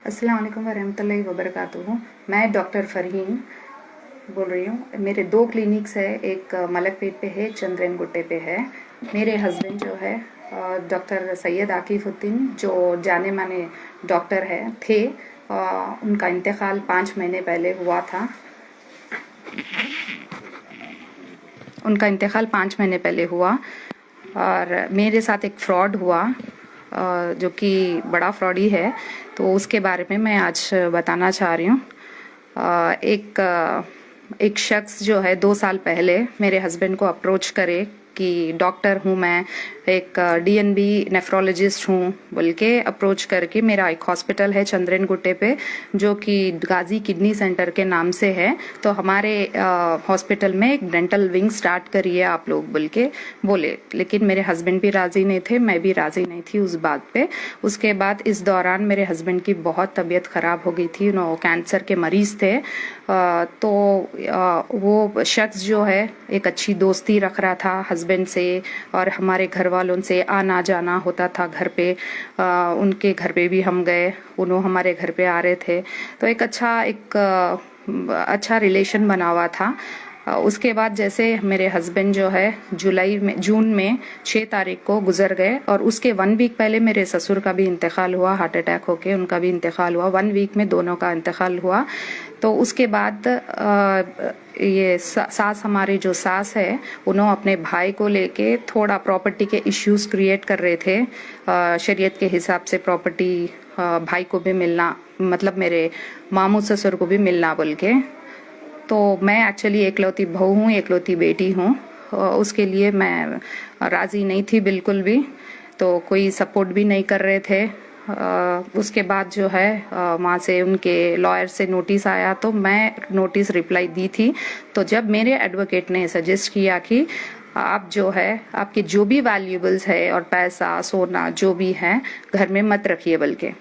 अस्सलाम वालेकुम वरहमतुल्लाहि वबरकातुहू। मैं डॉक्टर फ़रहीन बोल रही हूँ। मेरे दो क्लिनिक्स है, एक मलकपेट पे है, एक चंद्रेन गुट्टे पे है। मेरे हस्बैंड जो है डॉक्टर सैयद आकिफ़ुद्दीन, जो जाने माने डॉक्टर है थे। उनका इंतकाल 5 महीने पहले हुआ था। उनका इंतकाल 5 महीने पहले हुआ और मेरे साथ एक फ्रॉड हुआ, जो कि बड़ा फ्रॉड ही है। तो उसके बारे में मैं आज बताना चाह रही हूँ। एक शख्स जो है 2 साल पहले मेरे हस्बैंड को अप्रोच करे कि डॉक्टर हूँ मैं, एक डीएनबी नेफ्रोलॉजिस्ट हूँ बोल के अप्रोच करके। मेरा एक हॉस्पिटल है चंद्रेन गुट्टे पे, जो कि गाजी किडनी सेंटर के नाम से है। तो हमारे हॉस्पिटल में एक डेंटल विंग स्टार्ट करिए आप लोग बोल के बोले। लेकिन मेरे हस्बैंड भी राजी नहीं थे, मैं भी राजी नहीं थी उस बात पे। उसके बाद इस दौरान मेरे हस्बैंड की बहुत तबीयत खराब हो गई थी, वो कैंसर के मरीज थे। तो वो शख्स जो है एक अच्छी दोस्ती रख रहा था हस्बैंड से, और हमारे घर वालों से आना जाना होता था घर पे। उनके घर पे भी हम गए, उन्होंने हमारे घर पे आ रहे थे। तो एक अच्छा रिलेशन बना हुआ था। उसके बाद जैसे मेरे हस्बैंड जो है जून में 6 तारीख को गुजर गए, और उसके 1 वीक पहले मेरे ससुर का भी इंतकाल हुआ, हार्ट अटैक होके उनका भी इंतकाल हुआ। 1 वीक में दोनों का इंतकाल हुआ। तो उसके बाद ये सास, हमारी जो सास है, उन्होंने अपने भाई को लेके थोड़ा प्रॉपर्टी के इश्यूज क्रिएट कर रहे थे। शरीयत के हिसाब से प्रॉपर्टी भाई को भी मिलना, मतलब मेरे मामू ससुर को भी मिलना बोल के। तो मैं एक्चुअली एकलौती बहू हूँ, एकलौती बेटी हूँ। उसके लिए मैं राजी नहीं थी बिल्कुल भी, तो कोई सपोर्ट भी नहीं कर रहे थे। उसके बाद जो है वहाँ से उनके लॉयर से नोटिस आया, तो मैं नोटिस रिप्लाई दी थी। तो जब मेरे एडवोकेट ने सजेस्ट किया कि आप जो है आपके जो भी वैल्यूएबल्स है और पैसा सोना जो भी है घर में मत रखिए, बल्कि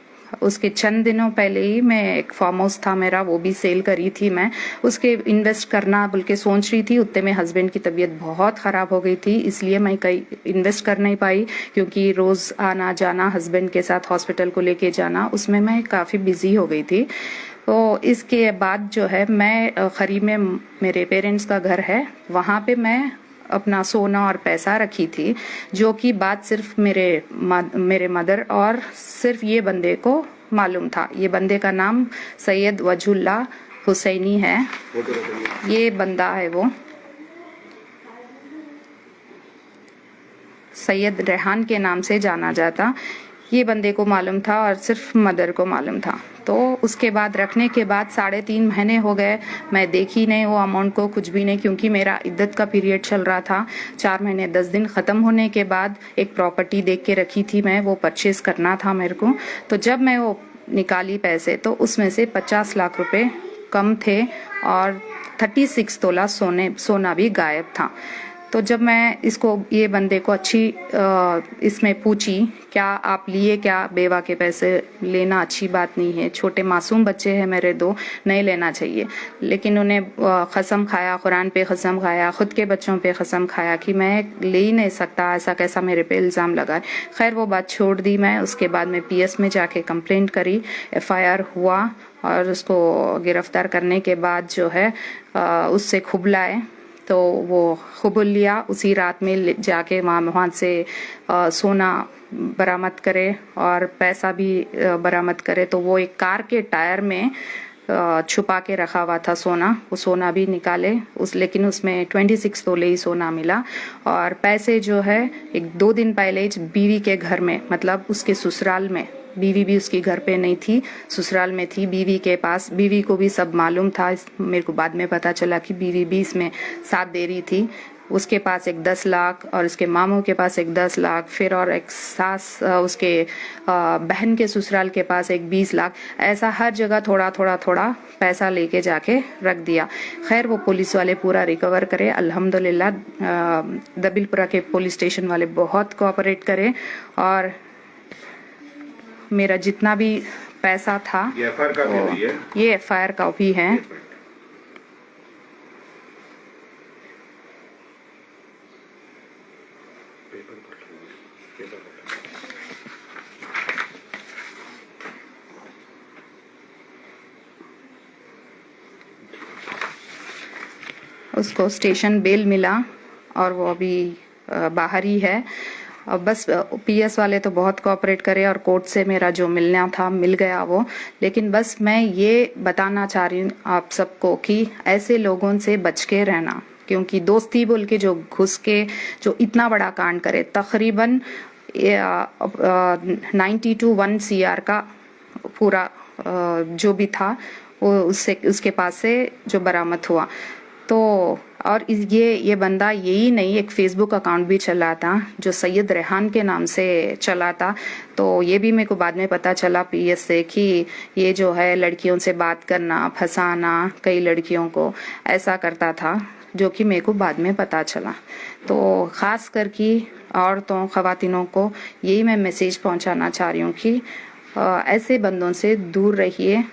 उसके चंद दिनों पहले ही मैं एक फार्म हाउस था मेरा, वो भी सेल करी थी मैं। उसके इन्वेस्ट करना बोल के सोच रही थी। उतने में हस्बैंड की तबीयत बहुत खराब हो गई थी, इसलिए मैं कहीं इन्वेस्ट कर नहीं पाई, क्योंकि रोज आना जाना हस्बैंड के साथ हॉस्पिटल को लेके जाना, उसमें मैं काफी बिजी हो गई थी। तो इसके बाद जो है मैं खरी में मेरे पेरेंट्स का घर है, वहां पे मैं अपना सोना और पैसा रखी थी, जो कि बात सिर्फ मेरे मदर और सिर्फ ये बंदे को मालूम था। ये बंदे का नाम सैयद वजहुल्लाह हुसैनी है। ये बंदा है वो सैयद रेहान के नाम से जाना जाता। ये बंदे को मालूम था और सिर्फ मदर को मालूम था। तो उसके बाद रखने के बाद 3.5 महीने हो गए, मैं देखी नहीं वो अमाउंट को, कुछ भी नहीं, क्योंकि मेरा इद्दत का पीरियड चल रहा था। 4 महीने 10 दिन खत्म होने के बाद एक प्रॉपर्टी देख के रखी थी मैं, वो परचेज करना था मेरे को। तो जब मैं वो निकाली पैसे, तो उसमें से 50 लाख रुपए कम थे और 36 तोला सोना भी गायब था। तो जब मैं ये बंदे को इसमें पूछी, क्या आप लिए क्या, बेवा के पैसे लेना अच्छी बात नहीं है, छोटे मासूम बच्चे हैं मेरे 2, नहीं लेना चाहिए। लेकिन उन्हें कसम खाया, कुरान पे कसम खाया, खुद के बच्चों पे कसम खाया कि मैं ले ही नहीं सकता, ऐसा कैसा मेरे पे इल्जाम लगाए। खैर वो बात छोड़ दी मैं। उसके बाद मैं पीएस में जाके कंप्लेंट करी, एफआईआर हुआ, और उसको गिरफ्तार करने के बाद जो है उससे खुबलाए। तो वो खुबुल लिया, उसी रात में जाके वहाँ से सोना बरामद करे और पैसा भी बरामद करे। तो वो एक कार के टायर में छुपा के रखा हुआ था सोना, वो सोना भी निकाले लेकिन उसमें 26 तोले ही सोना मिला। और पैसे जो है 1-2 दिन पहले बीवी के घर में, मतलब उसके ससुराल में, बीवी भी उसकी घर पे नहीं थी, ससुराल में थी बीवी के पास। बीवी को भी सब मालूम था, मेरे को बाद में पता चला कि बीवी भी इसमें साथ दे रही थी। उसके पास एक 10 लाख और उसके मामू के पास एक 10 लाख, फिर और एक सास उसके बहन के ससुराल के पास एक 20 लाख, ऐसा हर जगह थोड़ा थोड़ा थोड़ा पैसा लेके जाके रख दिया। खैर वो पुलिस वाले पूरा रिकवर करे, अल्हम्दुलिल्लाह। दबिलपुरा के पुलिस स्टेशन वाले बहुत कोऑपरेट करे, और मेरा जितना भी पैसा था, ये एफआईआर कॉपी है। उसको स्टेशन बेल मिला और वो अभी बाहर ही है। अब बस पीएस वाले तो बहुत कोऑपरेट करे और कोर्ट से मेरा जो मिलना था मिल गया वो। लेकिन बस मैं ये बताना चाह रही हूँ आप सबको कि ऐसे लोगों से बच के रहना, क्योंकि दोस्ती बोल के जो घुस के जो इतना बड़ा कांड करे, तकरीबन 92 CR का पूरा जो भी था वो उसके पास से जो बरामद हुआ। तो और ये बंदा यही नहीं, एक फेसबुक अकाउंट भी चलाता जो सैयद रेहान के नाम से चलाता। तो ये भी मेरे को बाद में पता चला पीएस से कि ये जो है लड़कियों से बात करना, फंसाना, कई लड़कियों को ऐसा करता था, जो कि मेरे को बाद में पता चला। तो खास करके औरतों, खवातीनों को यही मैं मैसेज पहुंचाना चाह रही हूँ कि ऐसे बंदों से दूर रहिए,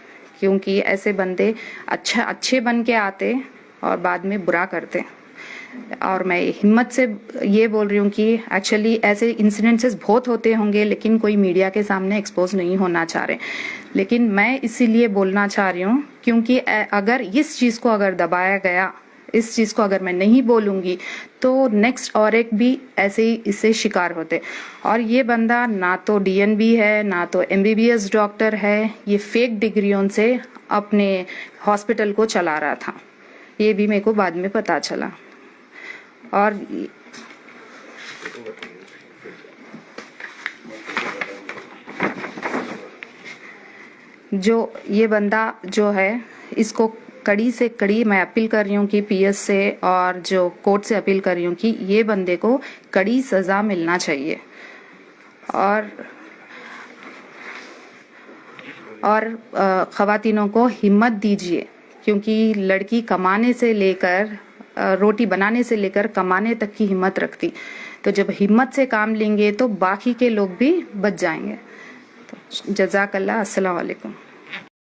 क्योंकि ऐसे बंदे अच्छे बन के आते और बाद में बुरा करते। और मैं हिम्मत से ये बोल रही हूँ कि एक्चुअली ऐसे इंसिडेंसेस बहुत होते होंगे, लेकिन कोई मीडिया के सामने एक्सपोज नहीं होना चाह रहे। लेकिन मैं इसीलिए बोलना चाह रही हूँ क्योंकि अगर इस चीज को अगर दबाया गया, इस चीज को अगर मैं नहीं बोलूंगी तो नेक्स्ट और एक भी ऐसे ही इससे शिकार होते। और ये बंदा ना तो डीएनबी है, ना तो एमबीबीएस डॉक्टर है, ये फेक डिग्रियों से अपने हॉस्पिटल को चला रहा था। ये भी मेरे को बाद में पता चला। और जो ये बंदा जो है, इसको कड़ी से कड़ी मैं अपील कर रही हूँ कि पीएस से और जो कोर्ट से अपील कर रही हूँ कि ये बंदे को कड़ी सजा मिलना चाहिए। और खवातीनों को हिम्मत दीजिए, क्योंकि लड़की कमाने से लेकर रोटी बनाने से लेकर कमाने तक की हिम्मत रखती। तो जब हिम्मत से काम लेंगे तो बाकी के लोग भी बच जाएंगे। तो जज़ाकल्लाह, अस्सलाम वालेकुम।